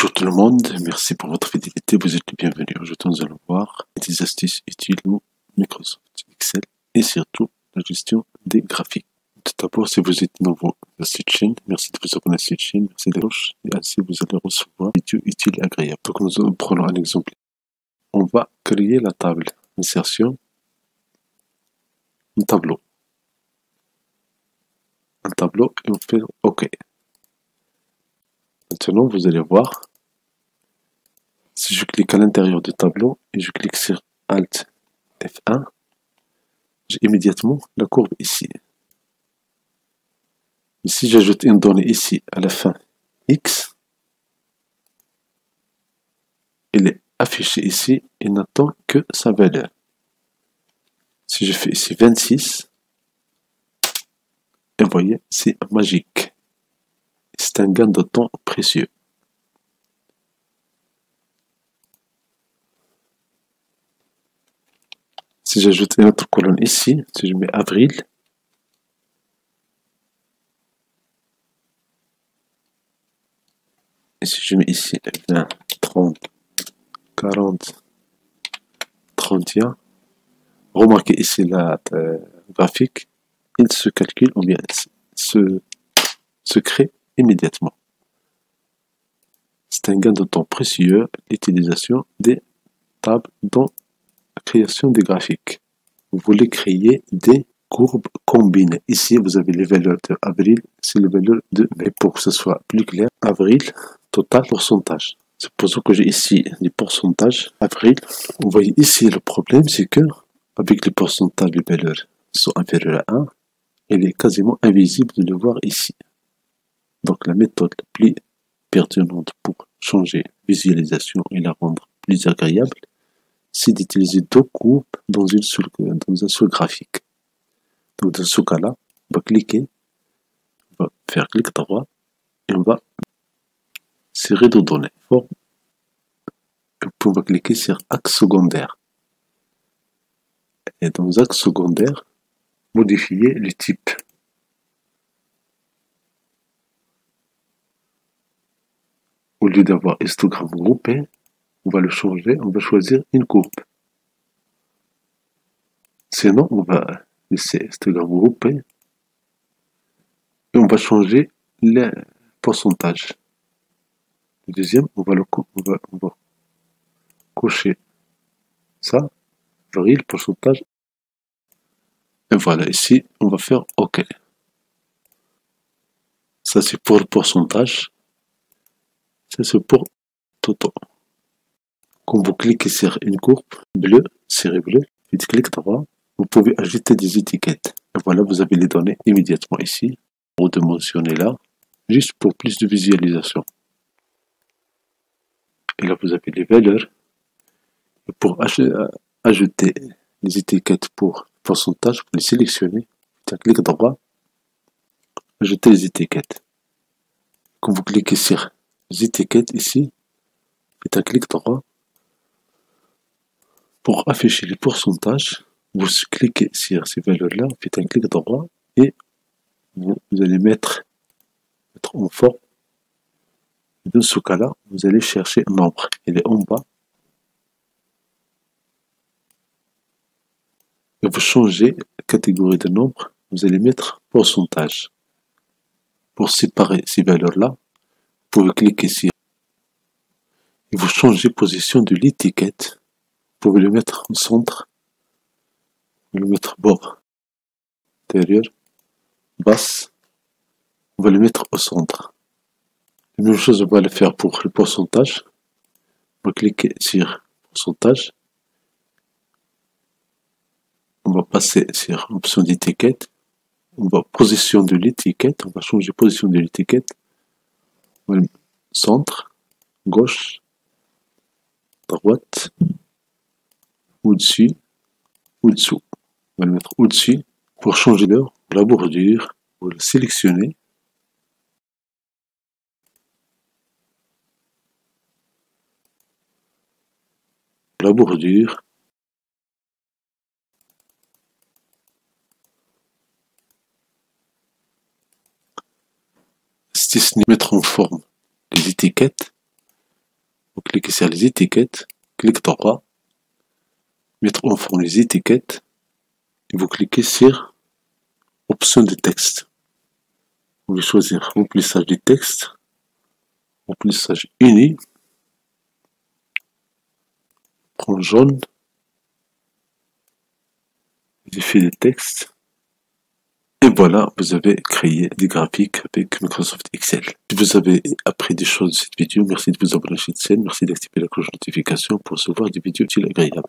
Bonjour tout le monde, merci pour votre fidélité, vous êtes les bienvenus. Aujourd'hui nous allons voir des astuces utiles au Microsoft Excel et surtout la gestion des graphiques. Tout d'abord, si vous êtes nouveau à cette chaîne, merci de vous abonner à cette chaîne, merci de la cloche et ainsi vous allez recevoir des vidéos utiles et agréables. Donc nous prenons un exemple. On va créer la table insertion, un tableau et on fait OK. Maintenant vous allez voir. Si je clique à l'intérieur du tableau et je clique sur Alt F1, j'ai immédiatement la courbe ici. Et si j'ajoute une donnée ici à la fin X, elle est affichée ici et n'attend que sa valeur. Si je fais ici 26, et vous voyez, c'est magique. C'est un gain de temps précieux. Si j'ajoute une autre colonne ici, si je mets avril, et si je mets ici 20, 30, 40, 31, remarquez ici la graphique, il se calcule ou bien se crée immédiatement. C'est un gain de temps précieux, l'utilisation des tables dans la création des graphiques. Vous voulez créer des courbes combinées. Ici, vous avez les valeurs de avril, c'est les valeurs de mai. Pour que ce soit plus clair, avril, total pourcentage. Supposons que j'ai ici les pourcentages avril. Vous voyez ici, le problème, c'est que avec les pourcentages, les valeurs sont inférieures à 1, elle est quasiment invisible de le voir ici. Donc la méthode la plus pertinente pour changer la visualisation et la rendre plus agréable, c'est d'utiliser deux courbes dans un seul graphique. Donc dans ce cas-là, on va cliquer, on va faire clic droit et on va serrer de données. Et puis on va cliquer sur axe secondaire. Et dans axe secondaire, modifier le type. Au lieu d'avoir histogramme groupé, on va le changer, on va choisir une courbe. Sinon, on va laisser histogramme groupé et on va changer les pourcentages. Le deuxième, on va cocher ça, avril, pourcentage. Et voilà, ici, on va faire OK. Ça, c'est pour le pourcentage. Ça, c'est pour Toto. Quand vous cliquez sur une courbe bleue, série bleue, faites clic droit, vous pouvez ajouter des étiquettes. Et voilà, vous avez les données immédiatement ici. Redimensionner là, juste pour plus de visualisation. Et là, vous avez les valeurs. Et pour ajouter les étiquettes pour pourcentage, vous les sélectionnez, faites un clic droit, ajouter les étiquettes. Quand vous cliquez sur les étiquettes ici, faites un clic droit. Pour afficher les pourcentages, vous cliquez sur ces valeurs-là, faites un clic droit et vous allez mettre en forme. Dans ce cas-là, vous allez chercher un nombre. Il est en bas. Et vous changez la catégorie de nombre. Vous allez mettre pourcentage. Pour séparer ces valeurs-là, vous pouvez cliquer ici. Et vous changez position de l'étiquette. Vous pouvez le mettre au centre. Vous le mettre bord intérieur, basse. On va le mettre au centre. La même chose, on va le faire pour le pourcentage. On va cliquer sur pourcentage. On va passer sur option d'étiquette. On va position de l'étiquette. On va changer position de l'étiquette. Centre, gauche, droite, au-dessus, au-dessous. On va le mettre au-dessus pour changer la bordure. Vous le sélectionnez. La bordure. C'est mettre en forme les étiquettes. Vous cliquez sur les étiquettes, clic droit, mettre en fond les étiquettes, et vous cliquez sur option de texte. Vous pouvez choisir remplissage du texte, remplissage uni, prend jaune, effet de texte, et voilà, vous avez créé des graphiques avec Microsoft Excel. Si vous avez appris des choses de cette vidéo, merci de vous abonner à cette chaîne, merci d'activer la cloche de notification pour recevoir des vidéos utiles et agréables.